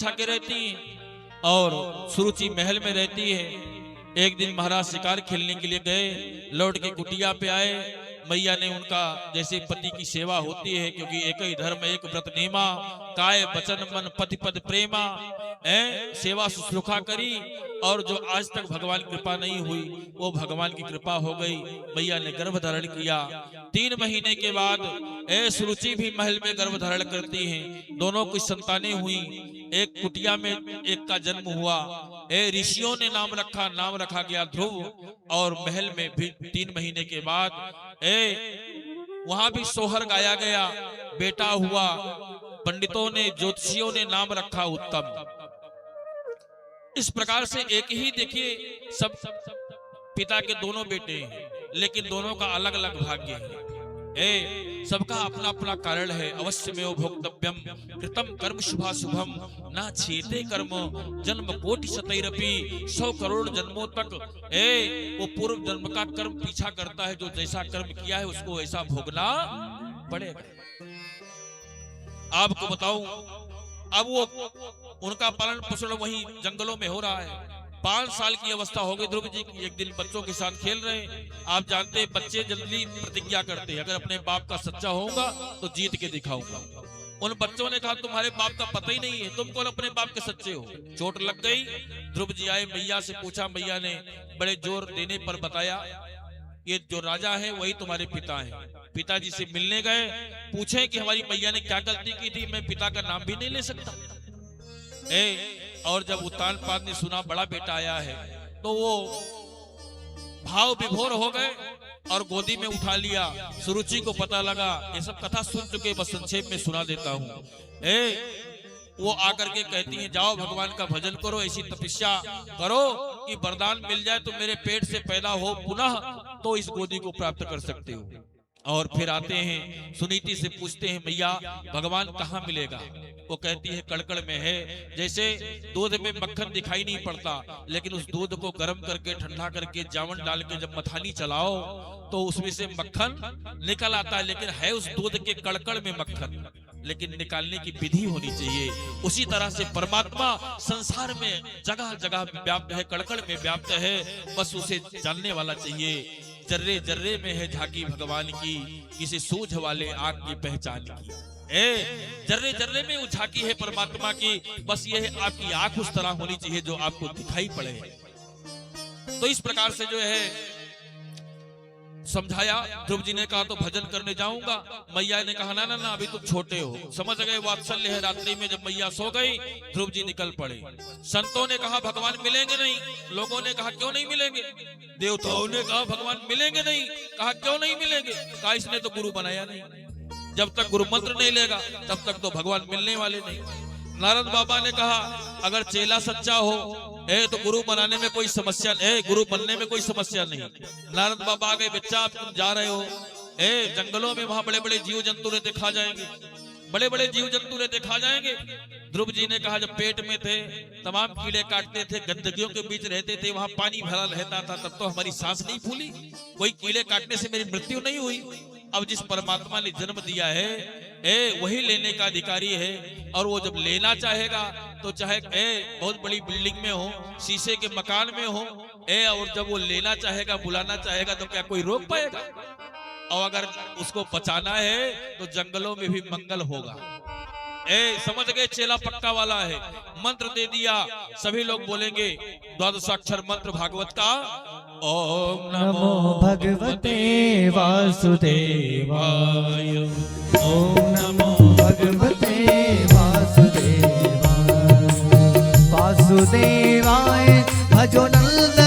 ठाके रहती हैं और सुरुचि महल में रहती है। एक दिन महाराज शिकार खेलने के लिए गए, लौट के कुटिया पे आए। मैया ने उनका जैसे पति की सेवा होती है, क्योंकि एक ही धर्म एक व्रत नेमा, काय वचन मन पति पद प्रेमा, सेवा शुश्रूषा करी। और जो आज तक भगवान की कृपा नहीं हुई वो भगवान की कृपा हो गई। मैया ने गर्भ धारण किया। 3 महीने के बाद सुरुचि भी महल में गर्भ धारण करती हैं। दोनों की संतानें हुई। एक कुटिया में एक का जन्म हुआ। ऋषियों ने नाम रखा गया ध्रुव। और महल में भी 3 महीने के बाद वहां भी सोहर गाया गया, बेटा हुआ। पंडितों ने ज्योतिषियों ने नाम रखा उत्तम। इस प्रकार से एक ही देखिए सब पिता के दोनों बेटे हैं, लेकिन दोनों का अलग अलग भाग्य है। सबका अपना अपना कारण है। अवश्य में भोक्तव्यम कृतम कर्म शुभाशुभम ना छेते कर्म जन्म कोटि शतैरपि। 100 करोड़ जन्मों तक वो पूर्व जन्म का कर्म पीछा करता है। जो जैसा कर्म किया है उसको ऐसा भोगना पड़ेगा। आपको बताऊं, अब वो उनका पालन पोषण वहीं जंगलों में हो रहा है। 5 साल की अवस्था हो गई ध्रुव जी की। एक दिन बच्चों के साथ खेल रहे हैं। आप जानते हैं बच्चे जल्दी प्रतिज्ञा करते हैं, अगर अपने बाप का सच्चा होऊंगा तो जीत के दिखाऊंगा। उन बच्चों ने कहा तुम्हारे बाप का पता ही नहीं है, तुम कौन अपने बाप के सच्चे हो। चोट लग गई। ध्रुव जी आए, मैया से पूछा। मैया ने बड़े जोर देने पर बताया ये जो राजा है वही तुम्हारे पिता हैं। पिताजी से मिलने गए, पूछे कि हमारी मैया ने क्या गलती की थी। मैं पिता का नाम भी नहीं ले सकता। और जब उत्तानपाद ने सुना बड़ा बेटा आया है तो वो भाव विभोर हो गए और गोदी में उठा लिया। सुरुचि को पता लगा। ये सब कथा सुन चुके, बस संक्षेप में सुना देता हूँ। वो आकर के कहती हैं जाओ भगवान का भजन करो, ऐसी तपस्या करो कि वरदान मिल जाए तो मेरे पेट से पैदा हो पुनः तो इस गोदी को प्राप्त कर सकते हो। और फिर आते हैं, सुनीति से पूछते हैं मैया भगवान कहाँ मिलेगा। वो कहती है कड़कड़ में है। जैसे दूध में मक्खन दिखाई नहीं पड़ता, लेकिन उस दूध को गर्म करके ठंडा करके जावन डाल के जब मथानी चलाओ तो उसमें से मक्खन निकल आता है। लेकिन है उस दूध के कड़कड़ में मक्खन, लेकिन निकालने की विधि होनी चाहिए। उसी तरह से परमात्मा संसार में जगह जगह व्याप्त है, कड़कड़ में व्याप्त है, बस उसे जानने वाला चाहिए। जर्रे जर्रे में है झांकी भगवान की, किसी सूझ वाले आंख की पहचान की। जर्रे जर्रे में वो झांकी है परमात्मा की, बस ये है आपकी आंख उस तरह होनी चाहिए जो आपको दिखाई पड़े। तो इस प्रकार से जो है समझाया। ध्रुव जी ने कहा तो भजन करने जाऊंगा। मैया ने कहा ना ना ना अभी तुम छोटे हो। समझ गए वात्सल्य है। रात्रि में जब मैया सो गई ध्रुव जी निकल पड़े। संतों ने कहा भगवान मिलेंगे नहीं। लोगों ने कहा क्यों नहीं मिलेंगे। देवताओं ने कहा भगवान मिलेंगे नहीं। कहा क्यों नहीं मिलेंगे। कहा इसने तो गुरु बनाया नहीं। जब तक गुरु मंत्र नहीं लेगा तब तक तो भगवान मिलने वाले नहीं। नारद बाबा ने कहा अगर चेला सच्चा हो तो गुरु बनाने में कोई समस्या नहीं, गुरु बनने में कोई समस्या नहीं। नारद बाबा आ गए, बच्चा आप तुम जा रहे हो जंगलों में, वहां बड़े बड़े जीव जंतु रहते खा जाएंगे, बड़े बड़े जीव जंतु रहते खा जाएंगे। ध्रुव जी ने कहा जब पेट में थे तमाम कीड़े काटते थे, गंदगियों के बीच रहते थे, वहां पानी भरा रहता था, तब तो हमारी सांस नहीं फूली, कोई कीड़े काटने से मेरी मृत्यु नहीं हुई। अब जिस परमात्मा ने जन्म दिया है वही लेने का अधिकारी है। और वो जब लेना चाहेगा तो चाहे बहुत बड़ी बिल्डिंग में हो, शीशे के मकान में हो, और जब वो लेना चाहेगा बुलाना चाहेगा तो क्या कोई रोक पाएगा। और अगर उसको बचाना है तो जंगलों में भी मंगल होगा। समझ गए चेला पक्का वाला है। मंत्र दे दिया, सभी लोग बोलेंगे 12 मंत्र भागवत का। ओम नमो भगवते वासुदेवाय। ओम नमो भगवते वासुदेवाय। वासुदेव